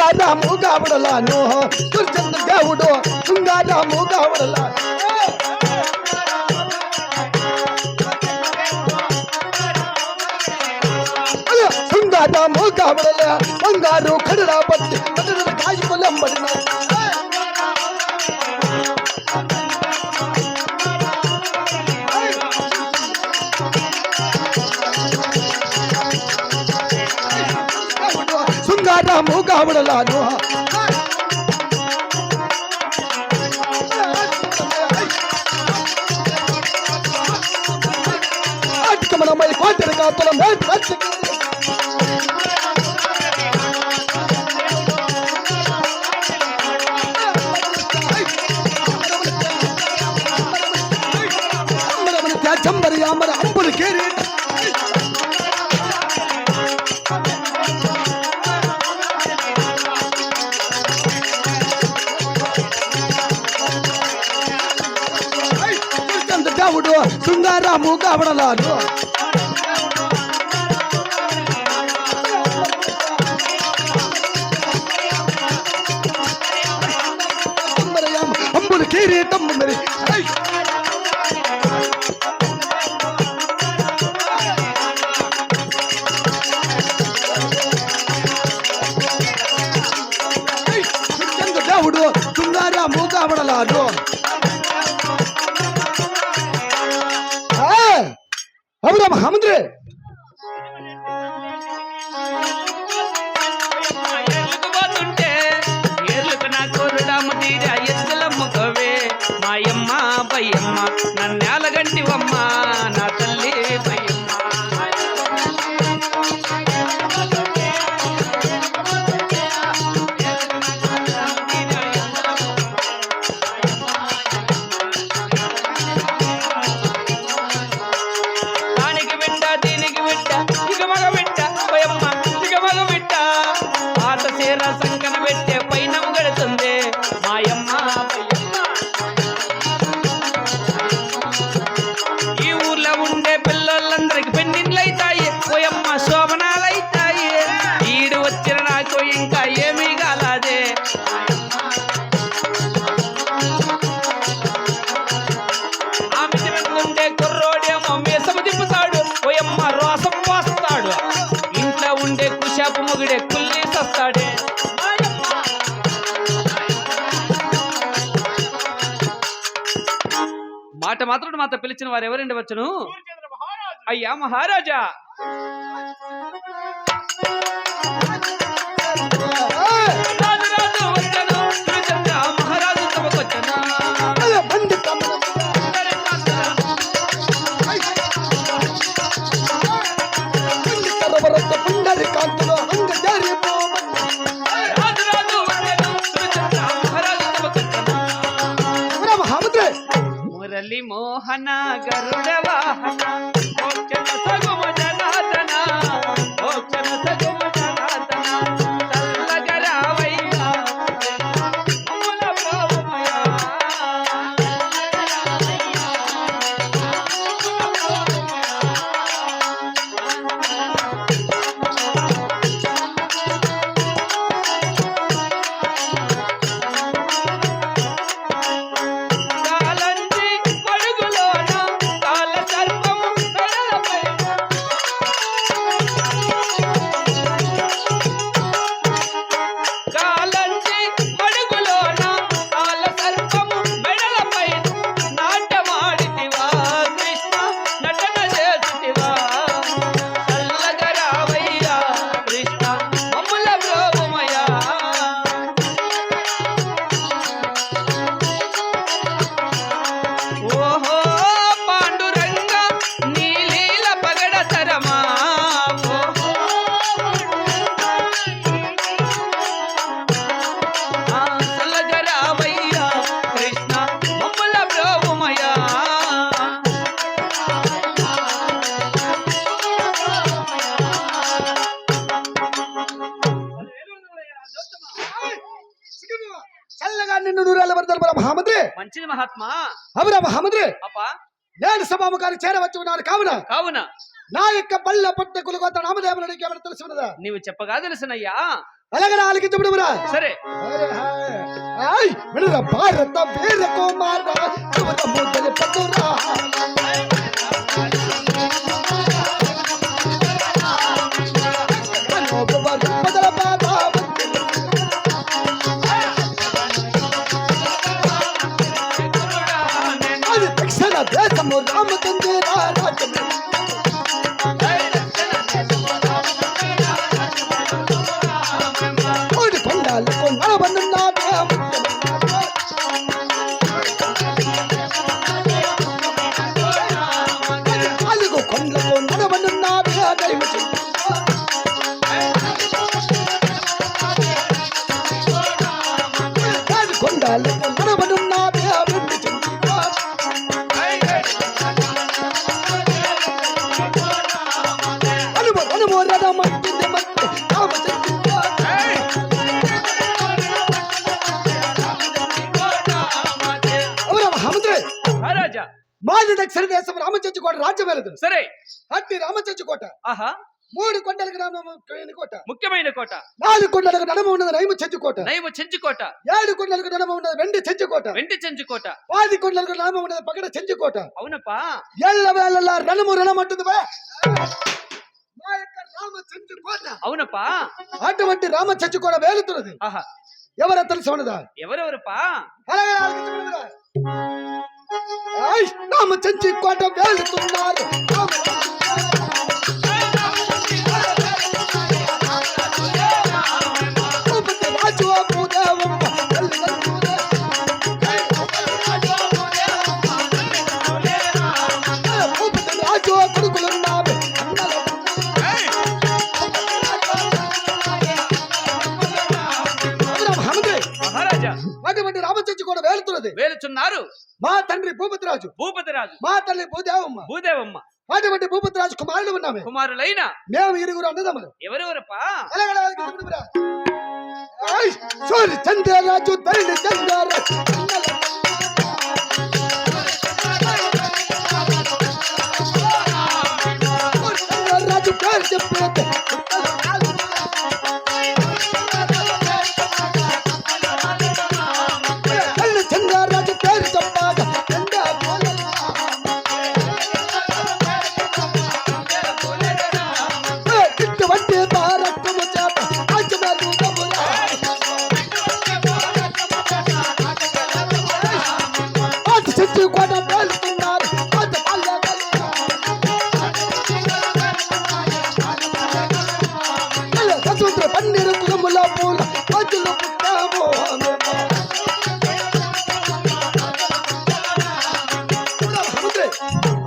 శృంగారాము కావడలాను దుర్చంద్ర దేవుడు శృంగారాము కావడలా శృంగారాము కావడలా బంగారు కడరా పట్టి కాయకులంబడిన శృంగారాము కావడలాను ఆటకమనమై కోటర కాపులం చంబరి అమర అంబులు కేరి దేవుడు శృంగారాము కావడలాను అంబులు కేరి తమ్ము మరి దేవుడు శృంగారాము కావడలాను అవునా మహామంత్రి మాయమ్మ బయ్యమ్మ నన్నేలగంటివమ్మ నా తల్లి సంకన పెట్టే పైన గడుతుంది మాయమ్మ ఈ ఊర్లో ఉండే పిల్లలందరికి పెన్నిళ్ళైతాయి పోయమ్మ శోభనాలైతాయి ఈడు వచ్చిన నాకు ఇంకా ఏమీ కాలాదే ఆమె ఉండే కుర్రోడేమో మీసము తిప్పుతాడు పోయమ్మ రోసం పోస్తాడు ఇంట్లో ఉండే కుషాపు మొగుడే కుల్లి సస్తాడే మాట మాత్రం మాతో పిలిచిన వారు ఎవరండి వచ్చును అయ్యా మహారాజా మహారాజు తమకొచ్చనా మురళి మోహన గరుడ వాహన మోక్షణ సగుమ జనార్దన మోక్షణ సగుమ జనార్దన చల్లగరావయ్యా అమల ప్రభుమయా చల్లగా నిన్ను నూరేళ్ళ వరదలు మహామంత్రి మంచిది మహాత్మా. అవునా మహామంత్రి? అప్పా నేను సభాముఖాన్ని చేరవచ్చు ఉన్నాను కావున నా యొక్క బల్ల పట్ట కులగోత నామదేవులకి ఎవరు తెలుసున్నదా? నీవు చెప్పగా తెలుసునయ్యా. అలాగే ఆలకించబడురా. సరే వినరా భారత వీర కుమార మొదలు పట్టురా. మొదల బాబా అది దక్షిణ దేశము రామచంద్ర రాజ్యం. కోడి కొండలకు నడవనున్నాడే నాలుగు కొండలకు నడవనున్నాడే దైవచంద్ర. కొండలకు నడవనున్నాడే వెండి చంద్ర. అనుమ అనుమో రథమంటుంది మధ్య రామచంద్ర. మహామంత్రి మహారాజా మాది దక్షిణ దేశం రామచంద్ర కోట రాజ్యం వెళుతుంది. సరే అట్టి రామచంద్ర కోట ఆహా 3 కొండలకు నడమ కోట, ముఖ్యమైన కోట 4 కొండలకు నడమ ఉన్నది నైమ చెంచు కోట, నైవ చెంచు కోట, 7 కొండలకు నడమ ఉన్నది వెండి చెంచు కోట, వెంటి చెంచు కోట, 10 కొండలకు నడమ ఉన్నది పగడ చెంచు కోట. అవునప్పా ఎల్ల వేళ రణమంటుంది బా మా యొక్క రామచంద్ర కోట. అవునప్పా అటువంటి రామచంద్ర కోట వేలుతున్నది. ఆహా ఎవరో తెలిసి ఉన్నదా? ఎవరెవరప్పా అలాగే ఆలకించబడురా. రామచంద్ర కోట వేలుతున్నారు. రాజు భూదేవమ్మ రాజు కొడుకులున్నావే మహారాజా అటువంటి రామచంద్ర కూడా వేలుతున్నది. వేలుచున్నారు మా తండ్రి భూపతి రాజు, భూపతిరాజు, మా తల్లి భూదేవమ్మ. భూదేవమ్మ అటువంటి భూపతి రాజు కుమారులు ఉన్నామే. కుమారులైన మేము 2 అన్నదమ్ములు. ఎవరెవరప్పా సూర్య చంద్రరాజు తల్లి చంద్రరాజు చంద్రరాజు పేరు చెప్పేది తల్లి చంద్రరాజు పేరు చెప్పాగా ఇటువంటి భారతము చేప రాజ్యమేలు కబురా. పాత చెట్టు కూడా పేలుతున్నారు. పాత పల్లె సముద్ర పన్నీరు కులముల పూల మధ్యలో పుట్టాము.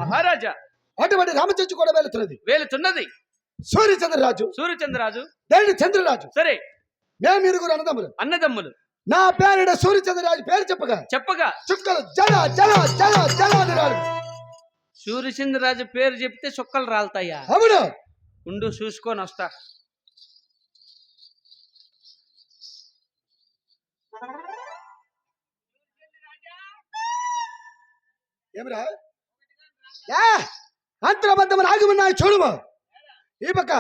మహారాజా అటువంటి రామచంద్ర కూడా వెళుతున్నది. వేలుచున్నది సూర్యచంద్రరాజు, సూర్యచంద్రరాజు. దేని చంద్రరాజు. సరే మేము 2 అన్నదమ్ములు. అన్నదమ్ములు నా పేరిట సూర్యచంద్రరాజు పేరు చెప్పగా చెప్పగా చుక్కలు జల జల జల జల అని రాడు. సూర్యచంద్రరాజు పేరు చెప్తే చుక్కలు రాలుతాయా? అవును. ఉండు చూసుకొని వస్తా. ఏమిరా అంతరబద్ధం ఆగి ఉన్నాయి చూడము ఈ పక్క.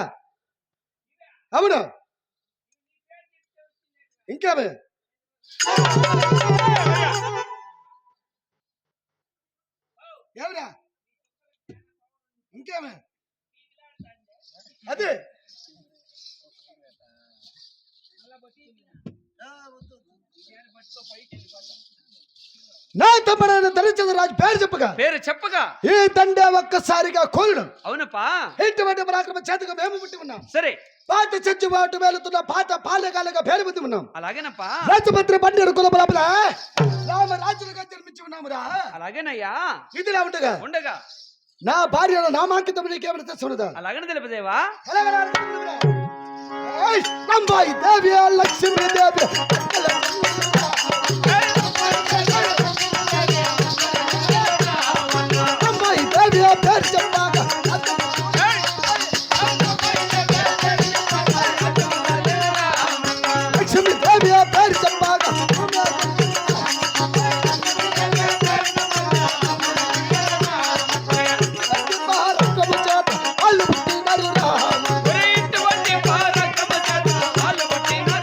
అవును ఇంకేమి ఏమిరా ఇంకేమి అదే నా తమ్ముడైన ధనచంద్రరాజు పేరు చెప్పగా పేరు చెప్పగా ఈ తండ్రి ఒక్కసారిగా కోలుడు. అవునప్పా ఇటువంటి పరాక్రమ చేతగా మేము పుట్టి ఉన్నాం. సరే పాత చచ్చి వాటు వెళుతున్న పాత పాలకాలుగా పేరు పొంది ఉన్నాం. అలాగేనప్పా రాజమంత్రి పన్నీరు కుల లోపల రామరాజులుగా జన్మించి ఉన్నామురా. అలాగేనయ్యా ఇదిలా ఉండగా ఉండగా నా భార్యలో నామాంకితం నీకేమైనా తెలుసున్నదా? అలాగనే తెలుపదేవా. రంబాయి దేవి లక్ష్మీ దేవి రంబాయి దేవి పేరు చెప్పాక లక్ష్మీ దేవి పేరు చెప్పాక వాళ్ళు పుట్టినారు రా. ఇటువంటి పరాక్రమ చేత వాళ్ళు పుట్టినారు.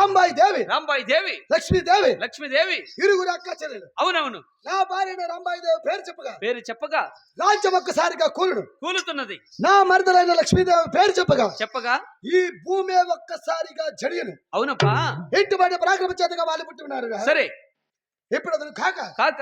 రాంబాయి దేవి రాంబాయి దేవి లక్ష్మీదేవి లక్ష్మీదేవి ఇరుగురు అక్క చెల్లెలు. అవునవును నా భార్య రాంబాయి దేవి పేరు చెప్పగా పేరు చెప్పగా రాజ్యం ఒక్కసారిగా కూలుడు. కూలుతున్నది. నా మరదలైన లక్ష్మీదేవి పేరు చెప్పగా చెప్పగా ఈ భూమి ఒక్కసారిగా జడియను. అవునప్పా. ఇంటి బయట పరాక్రమ చేతగా వాళ్ళు పుట్టి ఉన్నారు. సరే ఇప్పుడు అతను కాక కాక